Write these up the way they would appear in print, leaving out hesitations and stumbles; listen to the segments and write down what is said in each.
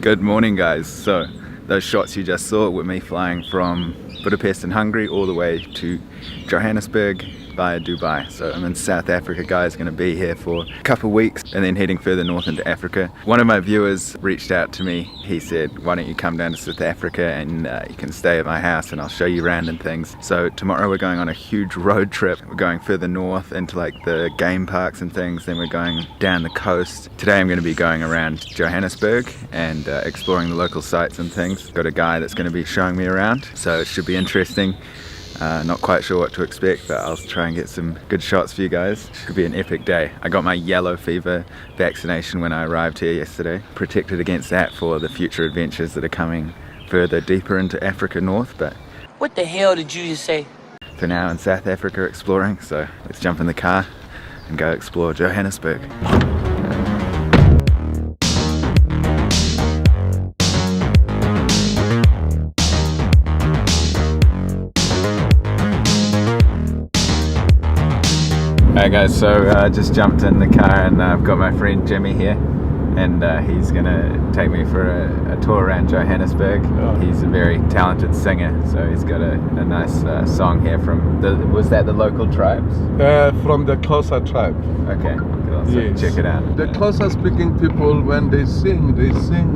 Good morning, guys. So those shots you just saw were me flying from Budapest in Hungary all the way to Johannesburg via Dubai. So I'm in South Africa, guys, going to be here for a couple of weeks and then heading further north into Africa. One of my viewers reached out to me. He said, why don't you come down to South Africa and you can stay at my house and I'll show you around and things. So tomorrow we're going on a huge road trip. We're going further north into like the game parks and things. Then we're going down the coast. Today I'm going to be going around Johannesburg and exploring the local sites and things. Got a guy that's going to be showing me around, so it should be interesting. Not quite sure what to expect, but I'll try and get some good shots for you guys. Should be an epic day. I got my yellow fever vaccination when I arrived here yesterday. Protected against that for the future adventures that are coming further deeper into Africa North. But what the hell did you just say? For now in South Africa exploring, so let's jump in the car and go explore Johannesburg. Alright guys, so I just jumped in the car and I've got my friend Jimmy here, and he's gonna take me for a tour around Johannesburg. He's a very talented singer, so he's got a nice song here from was that the local tribes? From the Xhosa tribe. Okay, cool. So yes. Check it out. The Xhosa speaking people, when they sing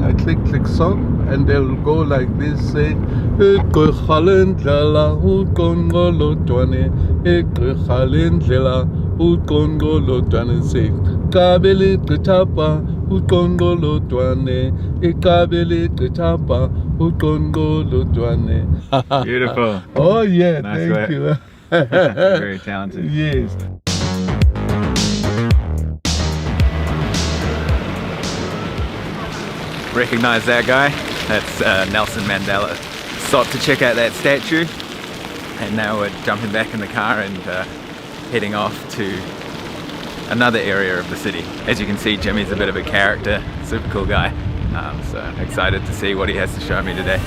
a click song, and they'll go like this, say Ukongolo dwane say kabele qitapa ukongolo dwane ikabele qitapa ukongolo dwane. Beautiful. Oh yeah, nice thank you. Very talented. Yes. Recognize that guy? That's Nelson Mandela. Stopped to check out that statue, and now we're jumping back in the car and heading off to another area of the city. As you can see, Jimmy's a bit of a character, super cool guy, so excited to see what he has to show me today.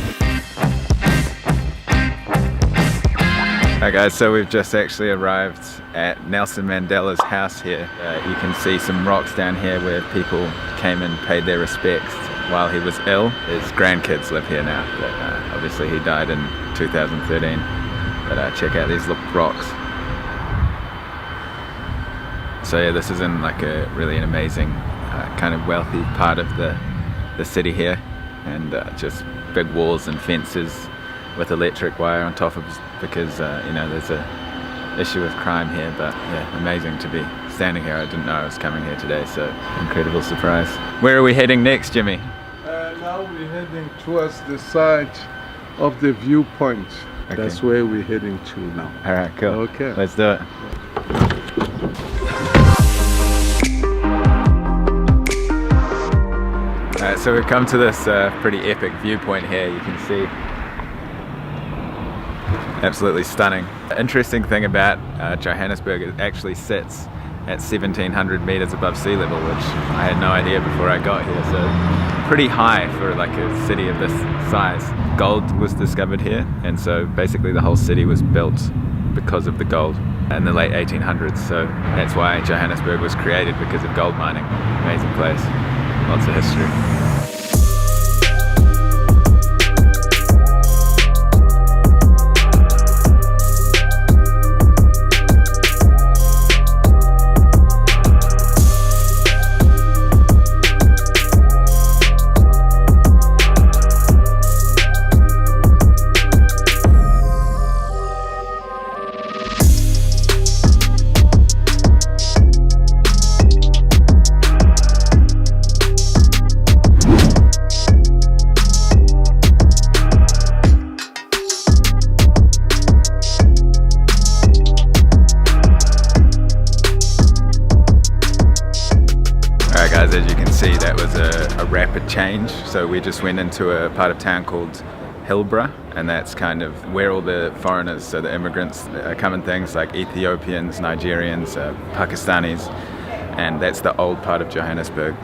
Alright guys, so we've just actually arrived at Nelson Mandela's house here. You can see some rocks down here where people came and paid their respects while he was ill. His grandkids live here now, but obviously he died in 2013. But check out these rocks. So yeah, this is in like a really amazing kind of wealthy part of the city here, and just big walls and fences with electric wire on top of it because you know, there's a issue with crime here. But yeah, amazing to be standing here. I didn't know I was coming here today, so incredible surprise. Where are we heading next, Jimmy? Now we're heading towards the side of the viewpoint. Okay. That's where we're heading to now. Alright, cool. Okay. Let's do it. Alright, so we've come to this pretty epic viewpoint here. You can see absolutely stunning. The interesting thing about Johannesburg, it actually sits at 1700 meters above sea level, which I had no idea before I got here. So pretty high for like a city of this size. Gold was discovered here, and so basically the whole city was built because of the gold in the late 1800s. So that's why Johannesburg was created, because of gold mining. Amazing place, lots of history. Guys, as you can see, that was a rapid change. So we just went into a part of town called Hillbrow, and that's kind of where all the foreigners, so the immigrants, come in, things like Ethiopians, Nigerians, Pakistanis, and that's the old part of Johannesburg.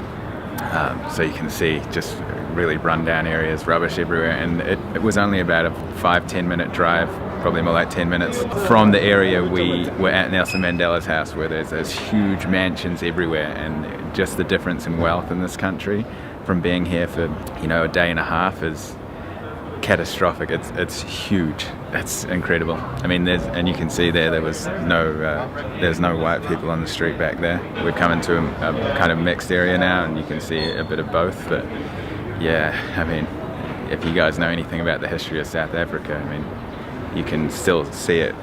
So you can see just really run down areas, rubbish everywhere, and it was only about a 5-10 minute drive, probably more like 10 minutes from the area we were at, Nelson Mandela's house, where there's huge mansions everywhere, and just the difference in wealth in this country from being here for, you know, a day and a half is catastrophic. It's huge. It's incredible. I mean, and you can see there's no white people on the street back there. We've come into a kind of mixed area now, and you can see a bit of both. But yeah, I mean, if you guys know anything about the history of South Africa, I mean, you can still see it,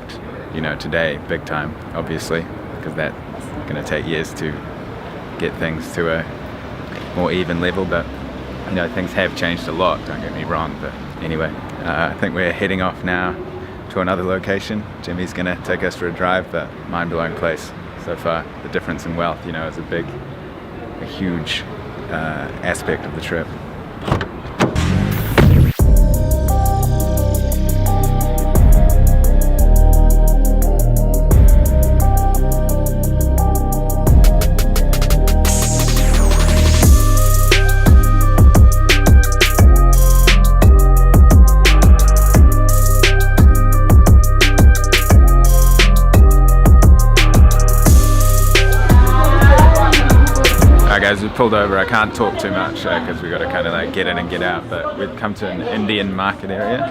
you know, today, big time, obviously, because that's going to take years to get things to a more even level. But you know, things have changed a lot, don't get me wrong. But anyway, I think we're heading off now to another location. Jimmy's going to take us for a drive, but mind-blowing place so far. The difference in wealth, you know, is a huge aspect of the trip. Guys, we pulled over. I can't talk too much because we've got to kind of like get in and get out, but we've come to an Indian market area,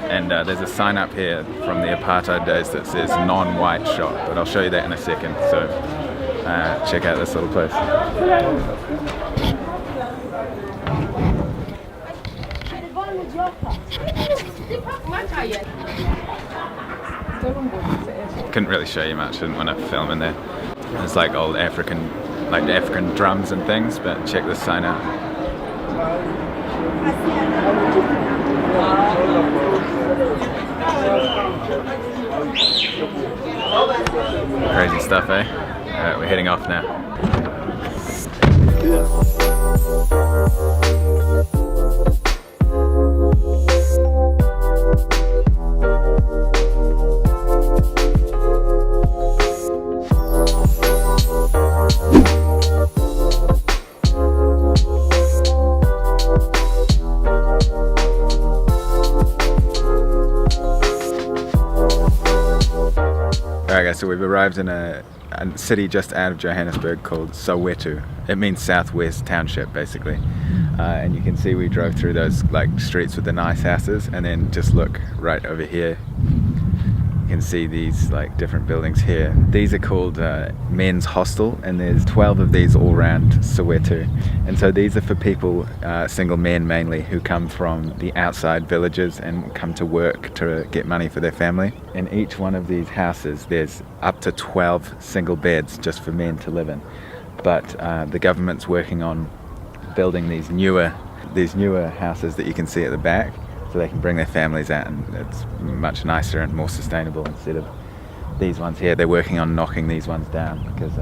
and there's a sign up here from the apartheid days that says non-white shop, but I'll show you that in a second. So check out this little place. Couldn't really show you much, didn't want to film in there. It's like old African, like the African drums and things, but check this sign out. Crazy stuff, eh? Alright, we're heading off now. Alright guys, so we've arrived in a city just out of Johannesburg called Soweto. It means Southwest Township, basically. And you can see we drove through those like streets with the nice houses, and then just look right over here. You can see these like different buildings here. These are called men's hostel, and there's 12 of these all around Soweto. And so these are for people, single men mainly, who come from the outside villages and come to work to get money for their family. In each one of these houses there's up to 12 single beds just for men to live in. But the government's working on building these newer houses that you can see at the back, so they can bring their families out, and it's much nicer and more sustainable instead of these ones here. They're working on knocking these ones down because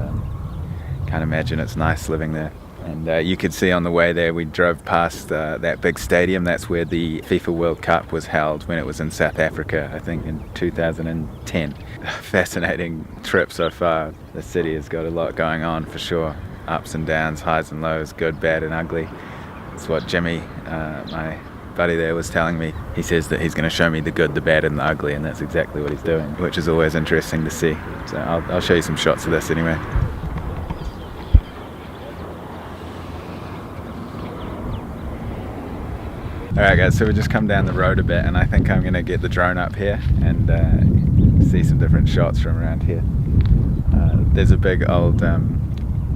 can't imagine it's nice living there. And you could see on the way there, we drove past that big stadium. That's where the FIFA World Cup was held when it was in South Africa, I think in 2010. Fascinating trip so far. The city has got a lot going on for sure. Ups and downs, highs and lows, good, bad and ugly. It's what Jimmy, my buddy there, was telling me. He says that he's going to show me the good, the bad and the ugly, and that's exactly what he's doing, which is always interesting to see. So I'll show you some shots of this anyway. Alright guys, so we just come down the road a bit, and I think I'm going to get the drone up here and see some different shots from around here. There's a big old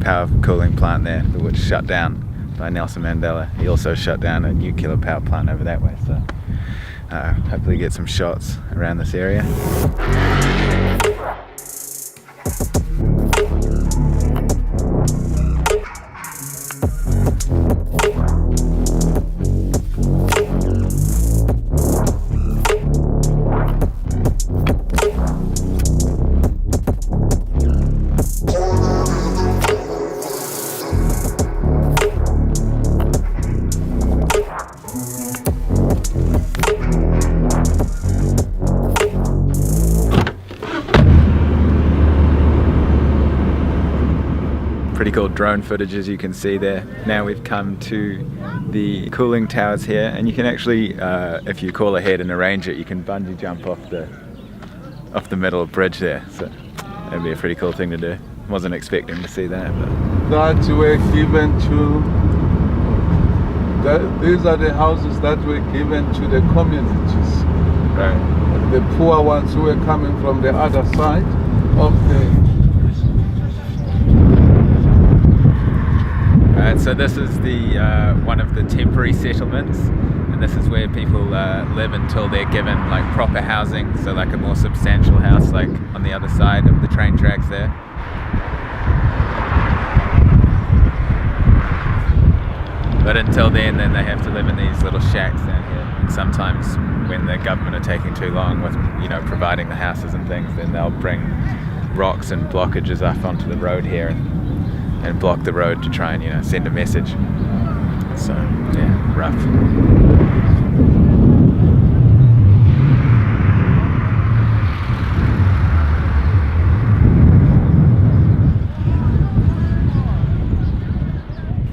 power cooling plant there which shut down by Nelson Mandela. He also shut down a nuclear power plant over that way, so hopefully get some shots around this area. Pretty cool drone footage, as you can see there. Now we've come to the cooling towers here, and you can actually, if you call ahead and arrange it, you can bungee jump off the middle bridge there. So that'd be a pretty cool thing to do. Wasn't expecting to see that. But That we're given to These are the houses that were given to the communities. Right. The poor ones who were coming from the other side of the... So this is the one of the temporary settlements, and this is where people live until they're given like proper housing, so like a more substantial house like on the other side of the train tracks there. But until then they have to live in these little shacks down here. And sometimes when the government are taking too long with, you know, providing the houses and things, then they'll bring rocks and blockages up onto the road here and block the road to try and, you know, send a message. So yeah, rough.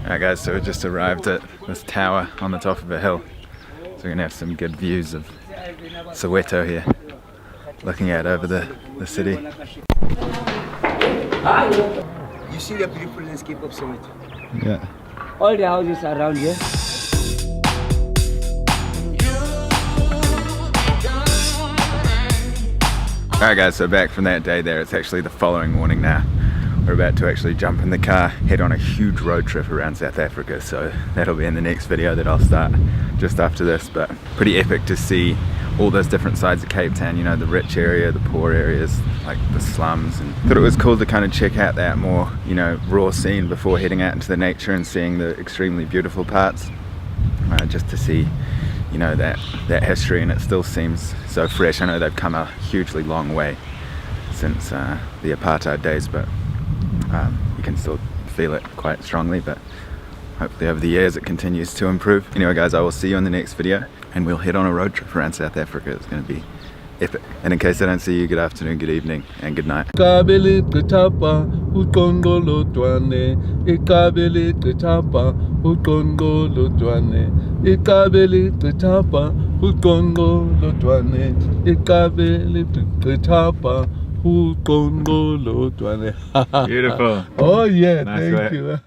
Alright guys, so we just arrived at this tower on the top of a hill. So we're gonna have some good views of Soweto here, looking out over the city. You see the beautiful landscape of Soweto? Yeah. All the houses around here. Alright guys, so back from that day there, it's actually the following morning now. We're about to actually jump in the car, head on a huge road trip around South Africa, so that'll be in the next video that I'll start just after this. But pretty epic to see all those different sides of Cape Town, you know, the rich area, the poor areas, like the slums, and thought it was cool to kind of check out that more, you know, raw scene before heading out into the nature and seeing the extremely beautiful parts, just to see, you know, that history, and it still seems so fresh. I know they've come a hugely long way since the apartheid days, but you can still feel it quite strongly, but hopefully over the years it continues to improve. Anyway guys, I will see you in the next video, and we'll head on a road trip around South Africa. It's going to be epic. And in case I don't see you, good afternoon, good evening, and good night. Beautiful. Oh yeah, Nice thank work. you.